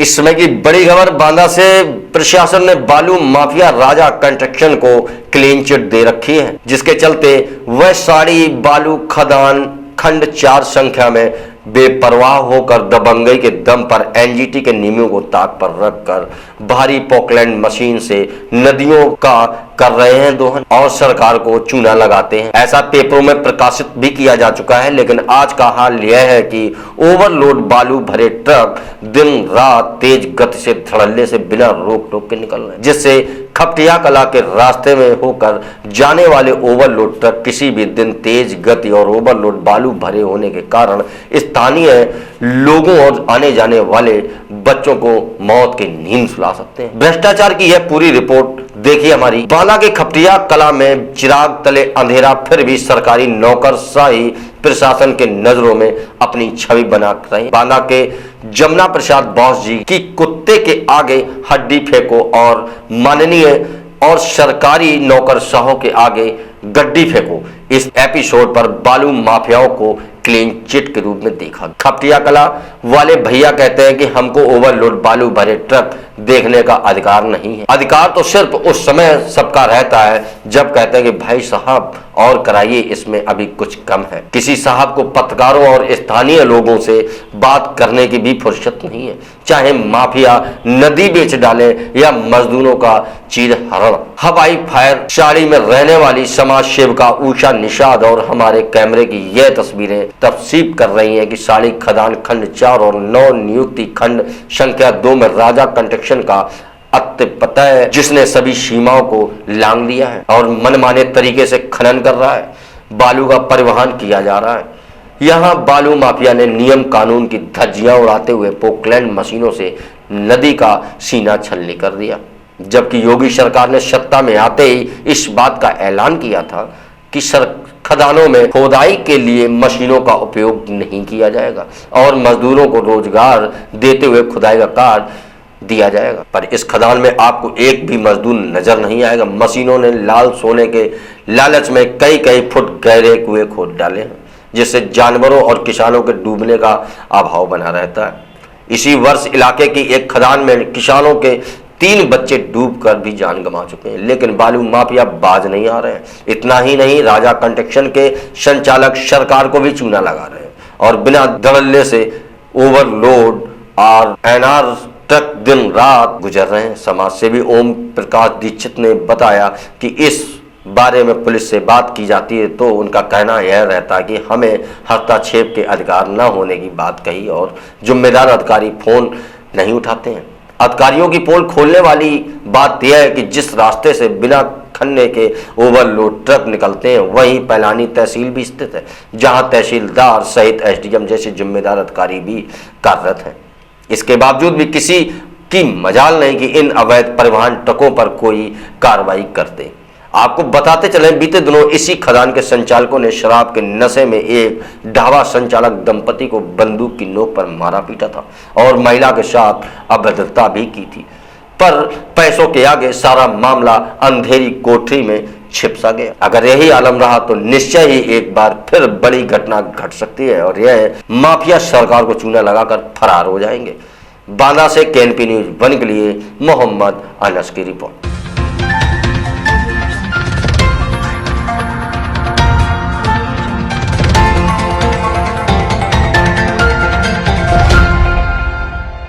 इस समय की बड़ी खबर बांदा से प्रशासन ने बालू माफिया राजा कंस्ट्रक्शन को क्लीन चिट दे रखी है, जिसके चलते वह साड़ी बालू खदान खंड 4 संख्या में बेपरवाह होकर दबंगई के दम पर एनजीटी के नियमों को ताक पर रखकर भारी पोकलैंड मशीन से नदियों का कर रहे हैं दोहन और सरकार को चूना लगाते हैं। ऐसा पेपरों में प्रकाशित भी किया जा चुका है, लेकिन आज का हाल यह है कि ओवरलोड बालू भरे ट्रक दिन रात तेज गति से धड़ल्ले से बिना रोक टोक के निकल रहे हैं, जिससे खपटिया कला के रास्ते में होकर जाने वाले ओवरलोड ट्रक किसी भी दिन तेज गति और ओवरलोड बालू भरे होने के कारण स्थानीय लोगों और आने जाने वाले बच्चों को मौत की नींद सुला सकते हैं। भ्रष्टाचार की यह पूरी रिपोर्ट देखिए हमारी। बांदा के खपटिया कला में चिराग तले अंधेरा, फिर भी सरकारी नौकरशाही प्रशासन के नजरों में अपनी छवि बना रहे। बांदा के जमुना प्रसाद बॉस जी की कुत्ते के आगे हड्डी फेंको और माननीय और सरकारी नौकरशाहों के आगे गड्डी फेंको, इस एपिसोड पर बालू माफियाओं को क्लीन चिट के रूप में देखा। खपटिया कला वाले भैया कहते हैं कि हमको ओवरलोड बालू भरे ट्रक देखने का अधिकार नहीं है। अधिकार तो सिर्फ उस समय सबका रहता है जब कहते हैं कि भाई साहब और कराइए, इसमें अभी कुछ कम है। किसी साहब को पत्रकारों और स्थानीय लोगों से बात करने की भी फुर्सत नहीं है, चाहे माफिया नदी बेच डाले या मजदूरों का चीर हरण। हवाई फायर साड़ी में रहने वाली समाज सेविका उषा निषाद और हमारे कैमरे की यह तस्वीरें तफसीब कर रही हैं कि साड़ी खदान खंड 4 और 9 नियुक्ति खंड संख्या 2 में राजा कंस्ट्रक्शन का पता है, जिसने सभी सीमाओं को लांघ लिया है और मनमाने तरीके से खनन कर रहा है। बालू का परिवहन किया जा रहा है। यहाँ बालू माफिया ने नियम कानून की धज्जियां उड़ाते हुए पोकलैंड मशीनों से नदी का सीना छलनी कर दिया, जबकि योगी सरकार ने सत्ता में आते ही इस बात का ऐलान किया था कि खदानों में खोदाई के लिए मशीनों का उपयोग नहीं किया जाएगा और मजदूरों को रोजगार देते हुए खुदाई का कार्य दिया जाएगा। पर इस खदान में आपको एक भी मजदूर नजर नहीं आएगा। मशीनों ने लाल सोने के लालच में कई फुट गहरे कुएं खोद डाले हैं, जिससे जानवरों और किसानों के डूबने का अभाव बना रहता है। इसी वर्ष इलाके की एक खदान में किसानों के 3 बच्चे डूबकर भी जान गंवा चुके हैं, लेकिन बालू माफिया बाज नहीं आ रहे हैं। इतना ही नहीं, राजा कंस्ट्रक्शन के संचालक सरकार को भी चूना लगा रहे हैं और बिना धड़ल्ले से ओवरलोड और एनआर तक दिन रात गुजर रहे हैं। समाज सेवी ओम प्रकाश दीक्षित ने बताया कि इस बारे में पुलिस से बात की जाती है तो उनका कहना यह रहता है कि हमें हस्तक्षेप के अधिकार न होने की बात कही और जिम्मेदार अधिकारी फोन नहीं उठाते हैं। अधिकारियों की पोल खोलने वाली बात यह है कि जिस रास्ते से बिना खन्ने के ओवरलोड ट्रक निकलते हैं वहीं पैलानी तहसील भी स्थित है, जहां तहसीलदार सहित एसडीएम जैसे जिम्मेदार अधिकारी भी कार्यरत हैं। इसके बावजूद भी किसी की मजाल नहीं कि इन अवैध परिवहन ट्रकों पर कोई कार्रवाई करते। आपको बताते चले, बीते दिनों इसी खदान के संचालकों ने शराब के नशे में एक ढाबा संचालक दंपति को बंदूक की नोक पर मारा पीटा था और महिला के साथ अभद्रता भी की थी। पर पैसों के आगे सारा मामला अंधेरी कोठरी में छिप सा गया। अगर यही आलम रहा तो निश्चय ही एक बार फिर बड़ी घटना घट सकती है और यह माफिया सरकार को चूना लगाकर फरार हो जाएंगे। बांदा से केएनपी न्यूज़ 1 के लिए मोहम्मद अनस की रिपोर्ट।